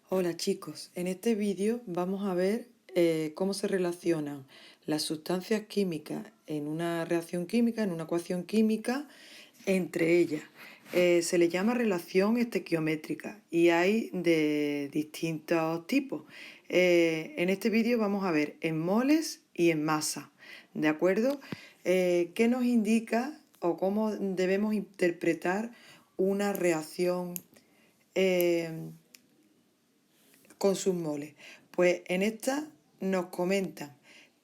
Hola chicos, en este vídeo vamos a ver cómo se relacionan las sustancias químicas en una reacción química, en una ecuación química, entre ellas. Se le llama relación estequiométrica y hay de distintos tipos. En este vídeo vamos a ver en moles y en masa, ¿de acuerdo? ¿Qué nos indica o cómo debemos interpretar una reacción con sus moles? Pues en esta nos comentan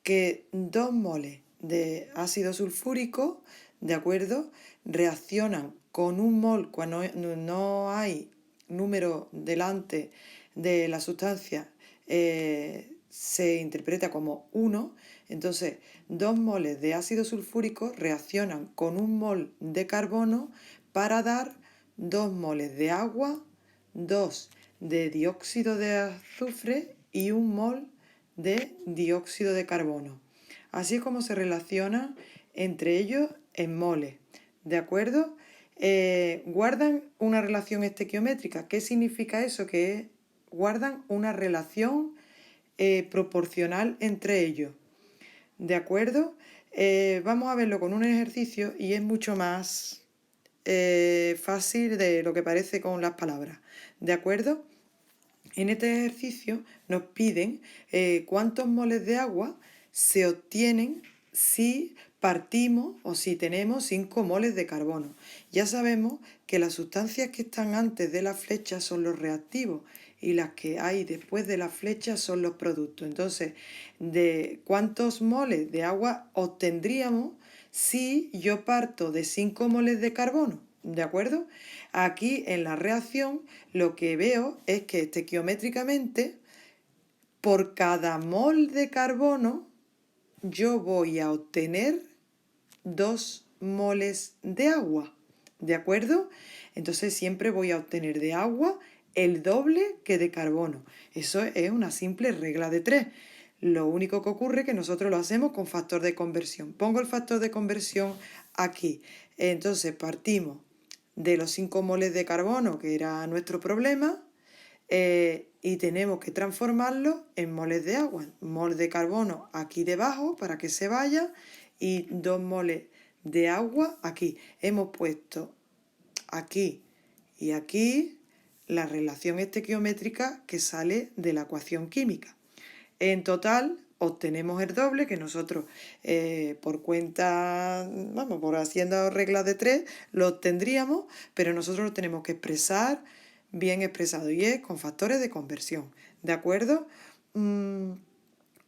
que 2 moles de ácido sulfúrico, ¿de acuerdo?, reaccionan con un mol cuando no hay número delante de la sustancia, se interpreta como 1. Entonces 2 moles de ácido sulfúrico reaccionan con un mol de carbono para dar 2 moles de agua, 2 de dióxido de azufre y un mol de dióxido de carbono. Así es como se relacionan entre ellos en moles, ¿de acuerdo? Guardan una relación estequiométrica. ¿Qué significa eso? Que guardan una relación proporcional entre ellos, ¿de acuerdo? Vamos a verlo con un ejercicio y es mucho más fácil de lo que parece con las palabras, ¿de acuerdo? En este ejercicio nos piden cuántos moles de agua se obtienen si partimos o si tenemos 5 moles de carbono. Ya sabemos que las sustancias que están antes de la flecha son los reactivos y las que hay después de la flecha son los productos. Entonces, ¿de cuántos moles de agua obtendríamos si yo parto de 5 moles de carbono? ¿De acuerdo? Aquí en la reacción lo que veo es que estequiométricamente por cada mol de carbono yo voy a obtener 2 moles de agua, ¿de acuerdo? Entonces siempre voy a obtener de agua el doble que de carbono. Eso es una simple regla de 3. Lo único que ocurre es que nosotros lo hacemos con factor de conversión. Pongo el factor de conversión aquí. Entonces partimos de los 5 moles de carbono, que era nuestro problema, y tenemos que transformarlo en moles de agua. Mol de carbono aquí debajo para que se vaya y 2 moles de agua aquí. Hemos puesto aquí y aquí la relación estequiométrica que sale de la ecuación química. En total obtenemos el doble que nosotros por cuenta, vamos, por haciendo reglas de 3 lo obtendríamos, pero nosotros lo tenemos que expresar bien expresado y es con factores de conversión, ¿de acuerdo?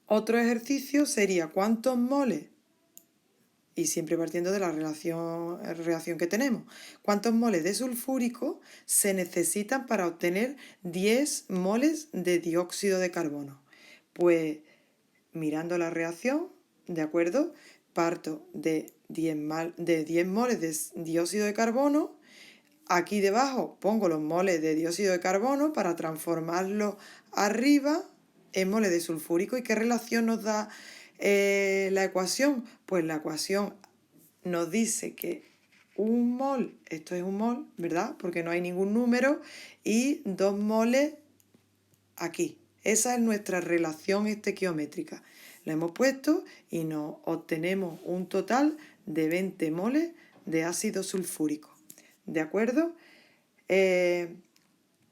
Otro ejercicio sería cuántos moles, y siempre partiendo de la reacción que tenemos, cuántos moles de sulfúrico se necesitan para obtener 10 moles de dióxido de carbono. Pues mirando la reacción, ¿de acuerdo? Parto de 10 moles de dióxido de carbono. Aquí debajo pongo los moles de dióxido de carbono para transformarlo arriba en moles de sulfúrico. ¿Y qué relación nos da la ecuación? Pues la ecuación nos dice que un mol, esto es un mol, ¿verdad? Porque no hay ningún número, y 2 moles aquí. Esa es nuestra relación estequiométrica. La hemos puesto y nos obtenemos un total de 20 moles de ácido sulfúrico. ¿De acuerdo?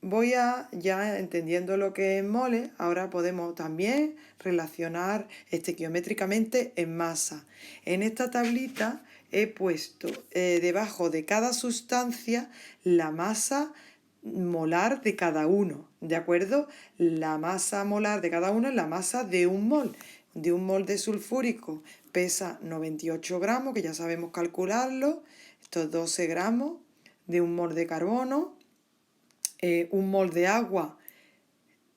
Voy a, ya entendiendo lo que es moles, ahora podemos también relacionar estequiométricamente en masa. En esta tablita he puesto debajo de cada sustancia la masa molar de cada uno, ¿de acuerdo? La masa molar de cada uno es la masa de un mol. De un mol de sulfúrico pesa 98 gramos, que ya sabemos calcularlo. Estos 12 gramos de un mol de carbono. Un mol de agua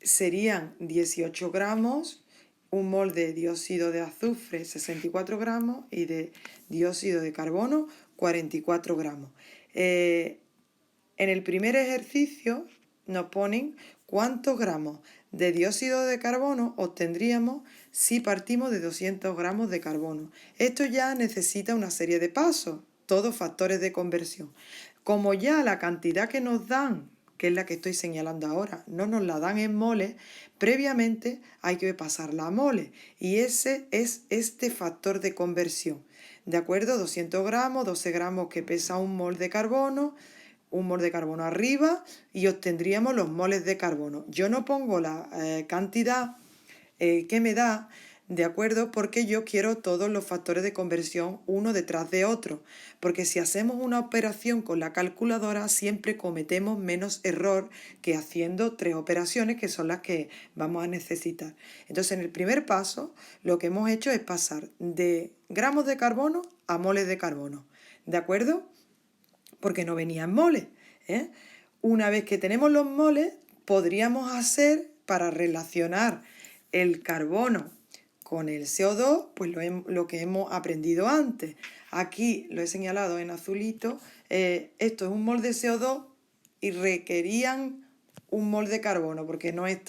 serían 18 gramos, un mol de dióxido de azufre 64 gramos y de dióxido de carbono 44 gramos. En el primer ejercicio nos ponen cuántos gramos de dióxido de carbono obtendríamos si partimos de 200 gramos de carbono. Esto ya necesita una serie de pasos, todos factores de conversión. Como ya la cantidad que nos dan que es la que estoy señalando ahora. No nos la dan en moles, previamente hay que pasarla a moles. Y ese es este factor de conversión. ¿De acuerdo? 200 gramos, 12 gramos que pesa un mol de carbono, un mol de carbono arriba y obtendríamos los moles de carbono. Yo no pongo la cantidad que me da, ¿de acuerdo? Porque yo quiero todos los factores de conversión uno detrás de otro. Porque si hacemos una operación con la calculadora, siempre cometemos menos error que haciendo 3 operaciones, que son las que vamos a necesitar. Entonces, en el primer paso, lo que hemos hecho es pasar de gramos de carbono a moles de carbono. ¿De acuerdo? Porque no venía en moles, ¿eh? Una vez que tenemos los moles, podríamos hacer para relacionar el carbono con el CO2, pues lo que hemos aprendido antes. Aquí lo he señalado en azulito. Esto es un mol de CO2 y requerían un mol de carbono, porque no hay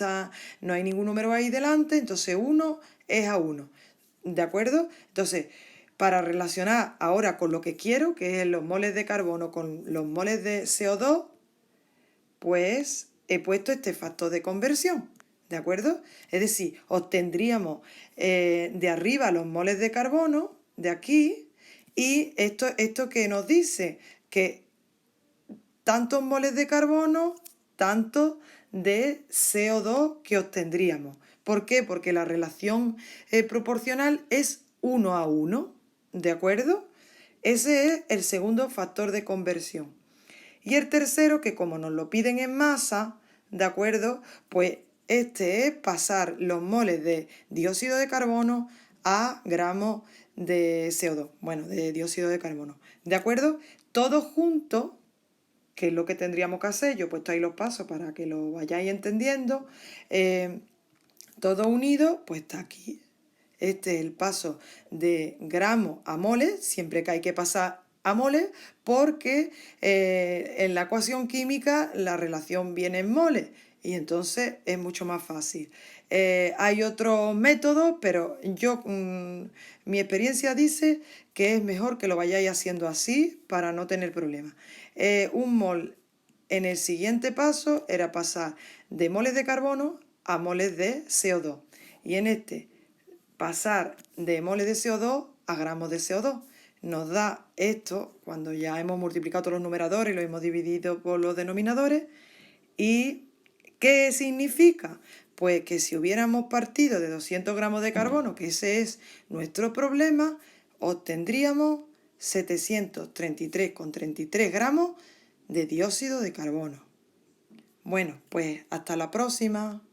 ningún número ahí delante, entonces 1 es a 1. ¿De acuerdo? Entonces, para relacionar ahora con lo que quiero, que es los moles de carbono con los moles de CO2, pues he puesto este factor de conversión, ¿de acuerdo? Es decir, obtendríamos de arriba los moles de carbono, de aquí, y esto que nos dice que tantos moles de carbono, tantos de CO2 que obtendríamos. ¿Por qué? Porque la relación proporcional es 1 a 1, ¿de acuerdo? Ese es el segundo factor de conversión. Y el tercero, que como nos lo piden en masa, ¿de acuerdo? Pues este es pasar los moles de dióxido de carbono a gramos de CO2, bueno, de dióxido de carbono, ¿de acuerdo? Todos juntos, que es lo que tendríamos que hacer, yo he puesto ahí los pasos para que lo vayáis entendiendo, todo unido, pues está aquí. Este es el paso de gramos a moles, siempre que hay que pasar a moles, porque en la ecuación química la relación viene en moles y entonces es mucho más fácil. Hay otros métodos, pero mi experiencia dice que es mejor que lo vayáis haciendo así para no tener problemas. Un mol en el siguiente paso era pasar de moles de carbono a moles de CO2. Y en este, pasar de moles de CO2 a gramos de CO2. Nos da esto, cuando ya hemos multiplicado todos los numeradores y lo hemos dividido por los denominadores. ¿Y qué significa? Pues que si hubiéramos partido de 200 gramos de carbono, que ese es nuestro problema, obtendríamos 733,33 gramos de dióxido de carbono. Bueno, pues hasta la próxima.